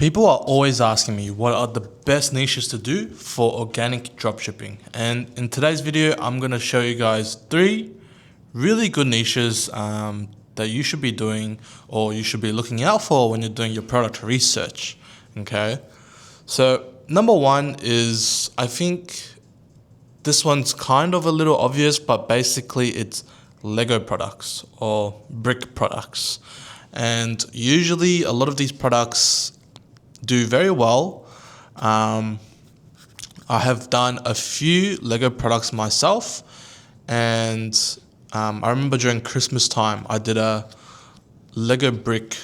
People are always asking me what are the best niches to do for organic dropshipping. And in today's video, I'm going to show you guys 3 really good niches that you should be doing or you should be looking out for when you're doing your product research. Okay. So number 1 is, I think this one's kind of a little obvious, but basically it's Lego products or brick products. And usually a lot of these products do very well. I have done a few Lego products myself, and I remember during Christmas time I did a Lego brick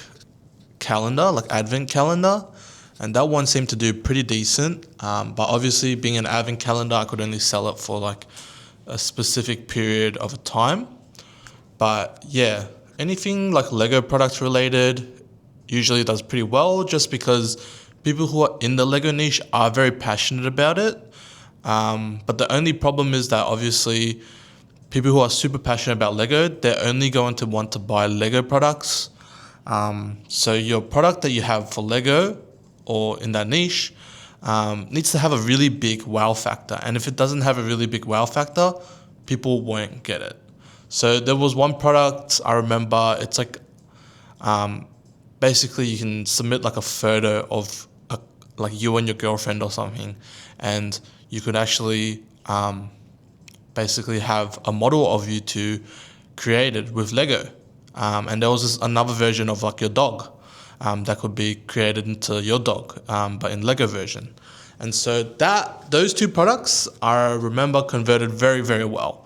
calendar, like advent calendar, and that one seemed to do pretty decent. But obviously, being an advent calendar, I could only sell it for like a specific period of time. But yeah, anything like Lego products related usually does pretty well, just because people who are in the Lego niche are very passionate about it. But the only problem is that obviously people who are super passionate about Lego, they're only going to want to buy Lego products. So your product that you have for Lego or in that niche needs to have a really big wow factor. And if it doesn't have a really big wow factor, people won't get it. So there was one product I remember, it's like basically you can submit like a photo of like you and your girlfriend or something, and you could actually basically have a model of you two created with Lego. And there was another version of like your dog that could be created into your dog, but in Lego version. And so those 2 products I remember converted very, very well.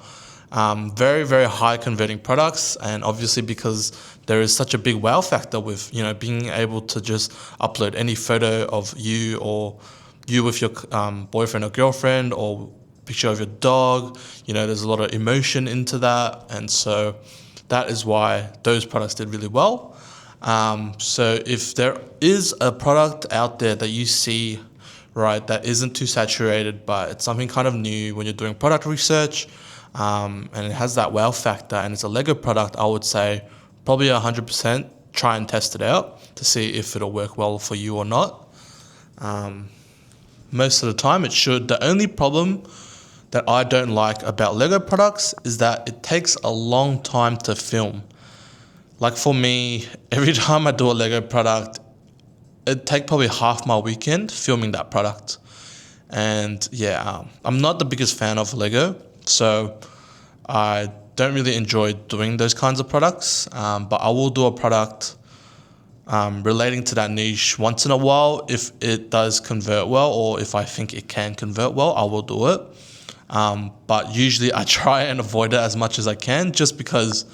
Very, very high converting products, and obviously because there is such a big wow factor with, being able to just upload any photo of you or you with your boyfriend or girlfriend or picture of your dog, there's a lot of emotion into that, and so that is why those products did really well. So if there is a product out there that you see, right, that isn't too saturated, but it's something kind of new when you're doing product research, and it has that wow factor and it's a Lego product, I would say probably 100% try and test it out to see if it'll work well for you or not. Most of the time it should. The only problem that I don't like about Lego products is that it takes a long time to film. Like for me, every time I do a Lego product, it'd take probably half my weekend filming that product. And yeah, I'm not the biggest fan of Lego, so I don't really enjoy doing those kinds of products. But I will do a product relating to that niche once in a while if it does convert well, or if I think it can convert well, I will do it. But usually I try and avoid it as much as I can, just because,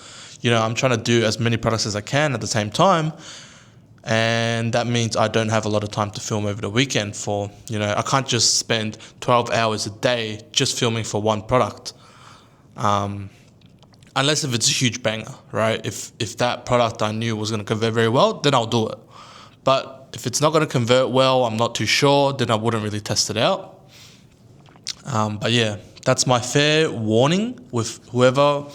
I'm trying to do as many products as I can at the same time. And that means I don't have a lot of time to film over the weekend for, I can't just spend 12 hours a day just filming for one product. Unless if it's a huge banger, right? If that product I knew was going to convert very well, then I'll do it. But if it's not going to convert well, I'm not too sure, then I wouldn't really test it out. But yeah, that's my fair warning with whoever,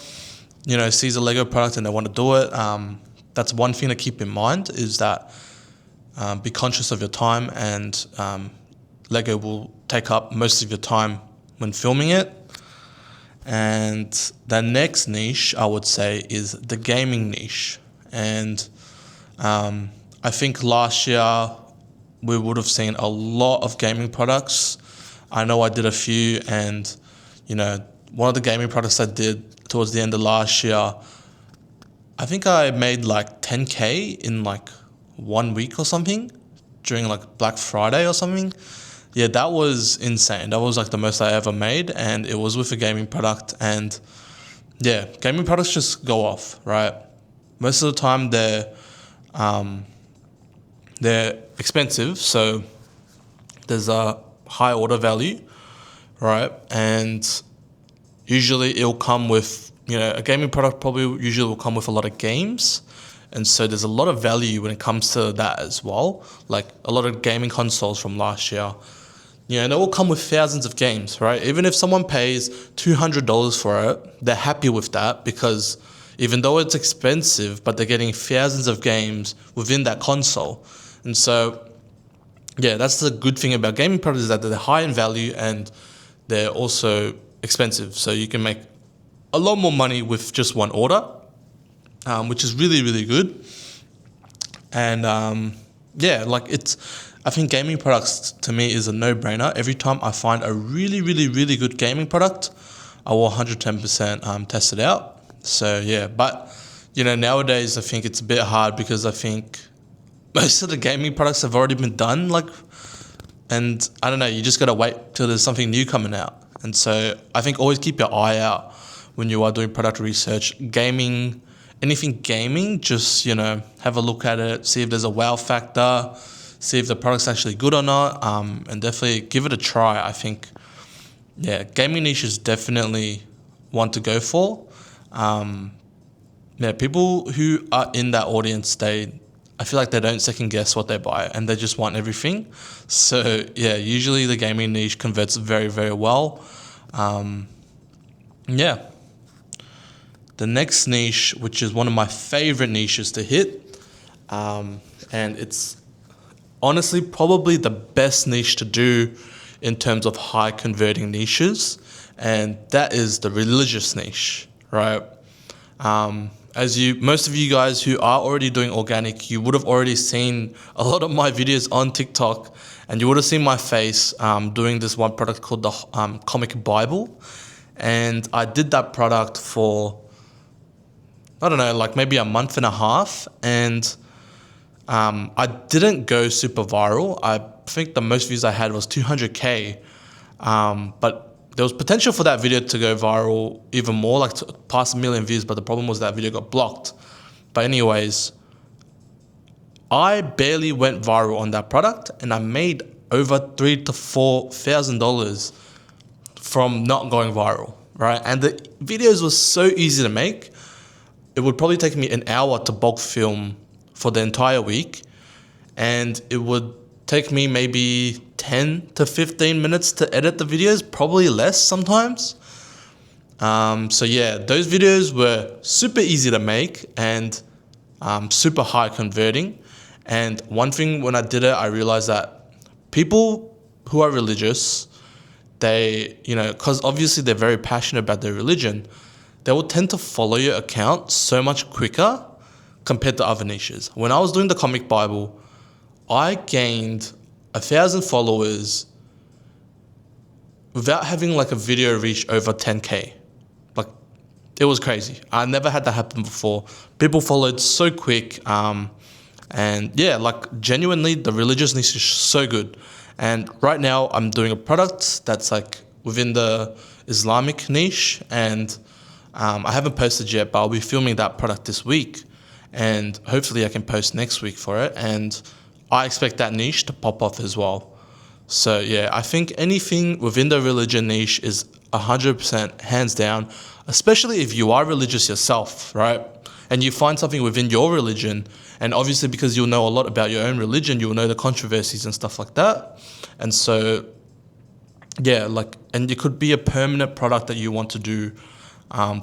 sees a Lego product and they want to do it. That's one thing to keep in mind, is that be conscious of your time, and Lego will take up most of your time when filming it. And the next niche I would say is the gaming niche. And I think last year we would have seen a lot of gaming products. I know I did a few, and one of the gaming products I did towards the end of last year, I think I made like 10K in like 1 week or something during like Black Friday or something. Yeah, that was insane. That was like the most I ever made, and it was with a gaming product. And yeah, gaming products just go off, right? Most of the time they're expensive, so there's a high order value, right? And usually it'll come with, a gaming product probably usually will come with a lot of games. And so there's a lot of value when it comes to that as well. Like a lot of gaming consoles from last year, they will come with thousands of games, right? Even if someone pays $200 for it, they're happy with that, because even though it's expensive, but they're getting thousands of games within that console. And so yeah, that's the good thing about gaming products, is that they're high in value and they're also expensive. So you can make a lot more money with just one order, which is really, really good. And yeah, like I think gaming products to me is a no-brainer. Every time I find a really, really, really good gaming product, I will 110% test it out. So yeah, but nowadays I think it's a bit hard because I think most of the gaming products have already been done. And I don't know, you just gotta wait till there's something new coming out. And so I think always keep your eye out when you are doing product research. Gaming, anything gaming, just have a look at it, see if there's a wow factor, see if the product's actually good or not, and definitely give it a try. I think, yeah, gaming niche is definitely one to go for. Yeah, people who are in that audience, I feel like they don't second guess what they buy and they just want everything. So yeah, usually the gaming niche converts very, very well. Yeah. The next niche, which is one of my favorite niches to hit, and it's honestly probably the best niche to do in terms of high converting niches, and that is the religious niche, right? Most of you guys who are already doing organic, you would have already seen a lot of my videos on TikTok, and you would have seen my face doing this one product called the Comic Bible. And I did that product for, I don't know, like maybe a month and a half, and I didn't go super viral. I think the most views I had was 200K, but there was potential for that video to go viral even more, like to pass 1 million views, but the problem was that video got blocked. But anyways, I barely went viral on that product, and I made over $3,000 to $4,000 from not going viral, right? And the videos were so easy to make. It would probably take me an hour to bulk film for the entire week, and it would take me maybe 10 to 15 minutes to edit the videos, probably less sometimes. So yeah, those videos were super easy to make and super high converting. And one thing when I did it, I realized that people who are religious, they, because obviously they're very passionate about their religion, they will tend to follow your account so much quicker compared to other niches. When I was doing the Comic Bible, I gained 1,000 followers without having like a video reach over 10K. Like, it was crazy. I never had that happen before. People followed so quick. And yeah, like genuinely the religious niche is so good. And right now I'm doing a product that's like within the Islamic niche, and I haven't posted yet, but I'll be filming that product this week, and hopefully I can post next week for it. And I expect that niche to pop off as well. So yeah, I think anything within the religion niche is 100% hands down, especially if you are religious yourself, right? And you find something within your religion, and obviously because you'll know a lot about your own religion, you'll know the controversies and stuff like that. And so yeah, and it could be a permanent product that you want to do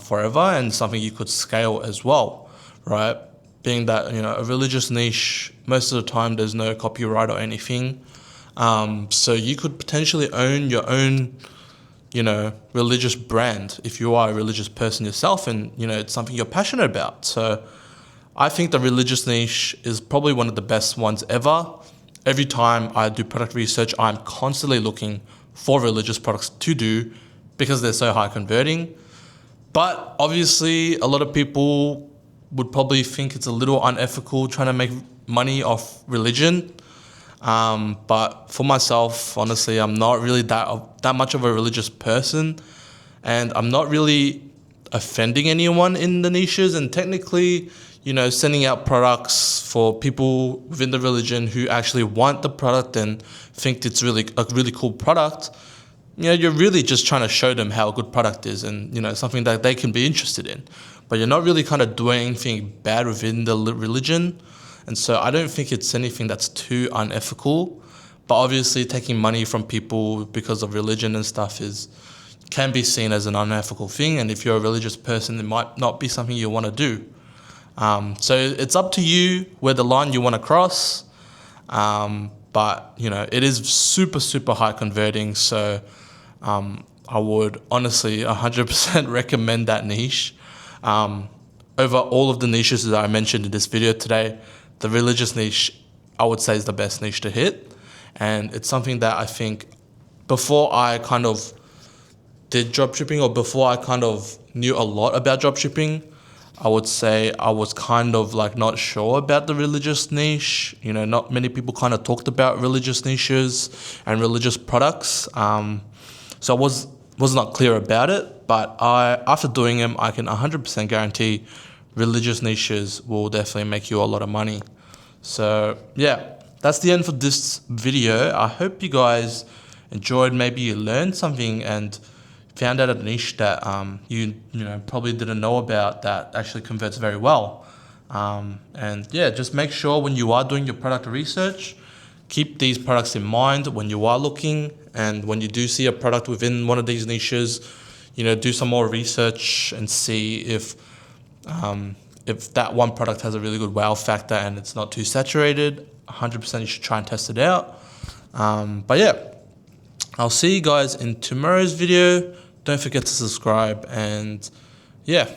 forever, and something you could scale as well, right? Being that, a religious niche, most of the time there's no copyright or anything. So you could potentially own your own, religious brand if you are a religious person yourself, and, it's something you're passionate about. So I think the religious niche is probably one of the best ones ever. Every time I do product research, I'm constantly looking for religious products to do because they're so high converting. But obviously, a lot of people would probably think it's a little unethical trying to make money off religion. But for myself, honestly, I'm not really that much of a religious person, and I'm not really offending anyone in the niches. And technically, sending out products for people within the religion who actually want the product and think it's really a really cool product, you're really just trying to show them how a good product is, and something that they can be interested in. But you're not really kind of doing anything bad within the religion. And so I don't think it's anything that's too unethical. But obviously taking money from people because of religion and stuff can be seen as an unethical thing. And if you're a religious person, it might not be something you want to do. So it's up to you where the line you want to cross. but you know, it is super high converting. So I would honestly 100% recommend that niche. Over all of the niches that I mentioned in this video today, the religious niche, I would say, is the best niche to hit. And it's something that I think before I kind of did dropshipping, or before I kind of knew a lot about dropshipping, I would say I was kind of like not sure about the religious niche. You know, not many people kind of talked about religious niches and religious products. So I was not clear about it, but after doing them, I can 100% guarantee religious niches will definitely make you a lot of money. So yeah, that's the end for this video. I hope you guys enjoyed. Maybe you learned something and found out a niche that you know probably didn't know about that actually converts very well. And yeah, just make sure when you are doing your product research, keep these products in mind when you are looking, and when you do see a product within one of these niches, you know, do some more research and see if that one product has a really good wow factor and it's not too saturated. 100% you should try and test it out. But yeah, I'll see you guys in tomorrow's video. Don't forget to subscribe, and yeah.